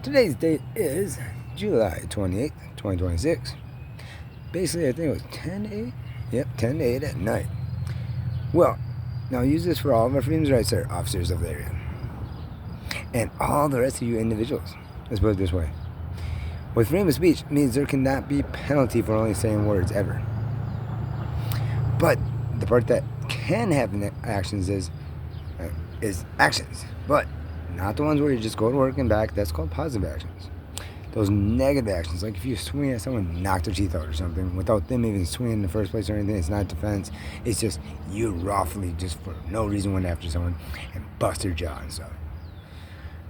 Today's date is July 28th, 2026. Basically, I think it was 10 to 8. Yep, 10 to 8 at night. Well, now use this for all of our freedoms rights officers of the area. And all the rest of you individuals. Let's put it this way. With freedom of speech means there cannot be penalty for only saying words ever. But the part that can have actions is actions. But not the ones where you just go to work and back. That's called positive actions. Those negative actions, like if you swing at someone and knock their teeth out or something, without them even swinging in the first place or anything, it's not defense. It's just you roughly, just for no reason, went after someone and bust their jaw and stuff.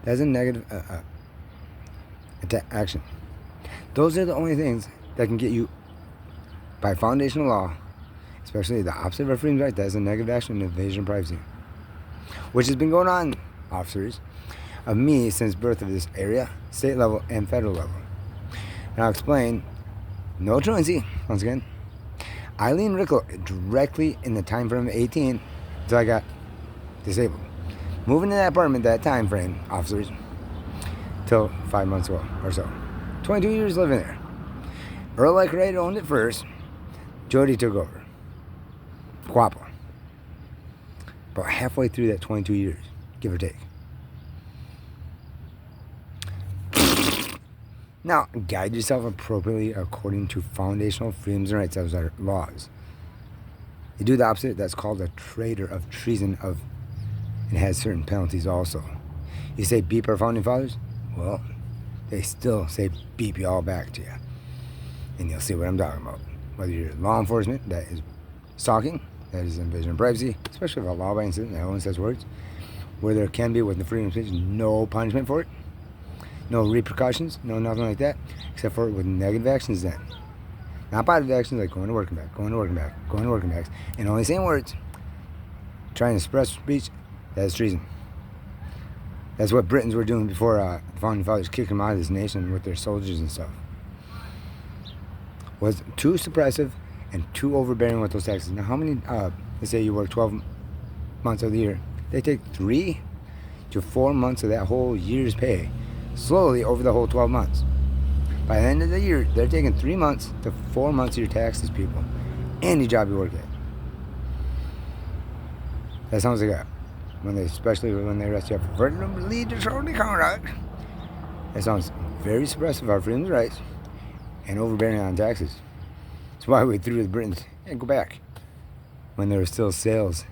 That's a negative action. Those are the only things that can get you, by foundational law, especially the opposite of our freedom right, that's a negative action, invasion of privacy, which has been going on, officers, of me since birth of this area, state level, and federal level. And I'll explain, no truancy, once again. Eileen Rickle, directly in the time frame of 18 until I got disabled. Moving to that apartment, that time frame, officers, till 5 months ago or so. 22 years living there. Earl like Ray owned it first. Jody took over. Guapo. About halfway through that 22 years, give or take. Now, guide yourself appropriately according to foundational freedoms and rights of our laws. You do the opposite, that's called a traitor of treason of, and has certain penalties also. You say beep our founding fathers? Well, they still say beep you all back to you. And you'll see what I'm talking about. Whether you're law enforcement, that is stalking, that is invasion of privacy, especially if a law-abiding citizen that only says words, where there can be, with the freedom of speech, no punishment for it. No repercussions, no nothing like that, except for with negative actions then. Not positive actions like going to work and back, going to work and back, going to work and back, and only saying words, trying to express speech, that's treason. That's what Britons were doing before the founding fathers kicked them out of this nation with their soldiers and stuff. Was too suppressive and too overbearing with those taxes. Now how many, let's say you work 12 months of the year, they take 3 to 4 months of that whole year's pay, slowly over the whole 12 months. By the end of the year, they're taking 3 months to 4 months of your taxes, people. Any job you work at. That sounds like especially when they arrest you for further to lead disorderly conduct. That sounds very suppressive of our freedoms and rights and overbearing on taxes. That's why we threw the Britons and go back when there were still sails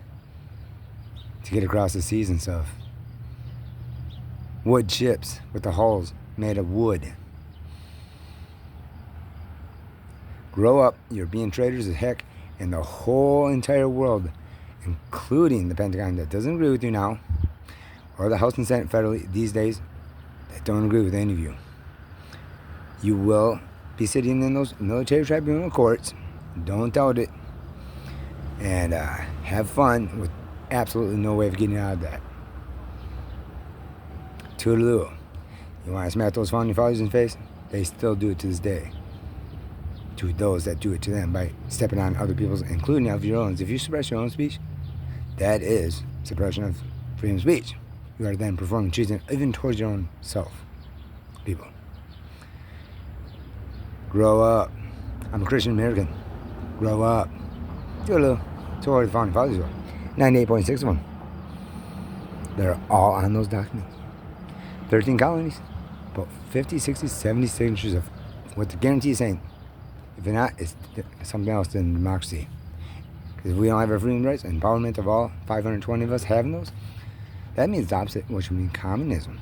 to get across the seas and stuff. Wood ships with the hulls made of wood. Grow up, you're being traitors as heck, and the whole entire world, including the Pentagon that doesn't agree with you now, or the House and Senate federally these days that don't agree with any of you. You will be sitting in those military tribunal courts, don't doubt it, and have fun with absolutely no way of getting out of that. Toodaloo. You want to smack those founding fathers in the face? They still do it to this day. To those that do it to them by stepping on other people's, including of your own. If you suppress your own speech, that is suppression of freedom of speech. You are then performing treason even towards your own self. People. Grow up. I'm a Christian American. Grow up. Toodaloo. So are the founding fathers were. 98.6 of them. They're all on those documents. 13 colonies, about 50, 60, 70 signatures of what the guarantee is saying. If they're not, it's something else than democracy. Because if we don't have our freedom rights and empowerment of all 520 of us having those, that means the opposite, which would mean communism.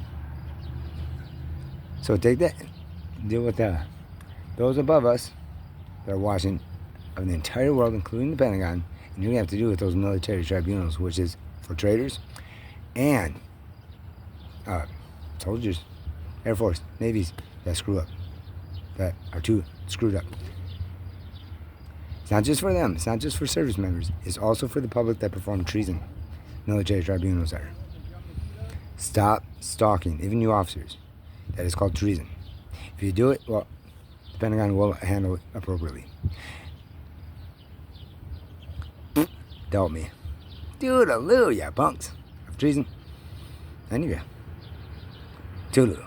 So take that, deal with those above us that are watching of the entire world, including the Pentagon, and you have to do with those military tribunals, which is for traitors and soldiers, Air Force, Navies that screw up, that are too screwed up. It's not just for them, it's not just for service members, it's also for the public that perform treason. Military tribunals are. Stop stalking, even you officers. That is called treason. If you do it, well, the Pentagon will handle it appropriately. Doubt me. Toodaloo, ya punks of treason. Any of you. Toodaloo.